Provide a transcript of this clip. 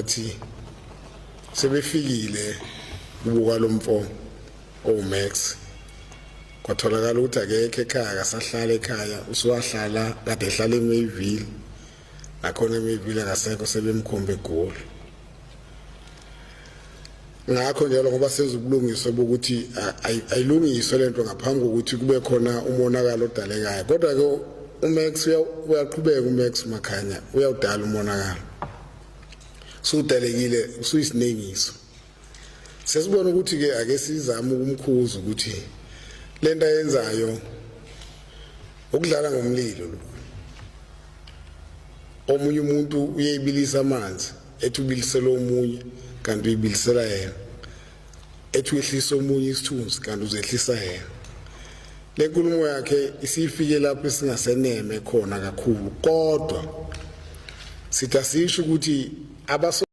Thi sebefikile kubuka lomfo oMax kwatholakala ukuthi akekho ekhaya akasahlala ekhaya usuwahlala kade ehlala eMayville nakhona eMayville akasekho sebemkhombe eGoli ngakho njalo ngoba sezubulungiswa bokuthi ayilungiswe lento ngaphambi kokuthi kube khona umonakalo odalekayo kodwa ke uMax uyaqhubeka uMax Makhanya uyawudala umonakalo sudalekile usuyisinengiso sesibona ukuthi ke ake sizame ukumkhuza ukuthi lento ayenzayo ukudlala ngomlilo lo omunye umuntu uyeyibilisa amanzi ethi ubilisela omunye kanti uyibilisela yena ethi uyehlisa omunye isithunzi kanti uzehlisa yena le nkulumo yakhe isifike lapho singaseneme khona kakhulu kodwa sithi asisho ukuthi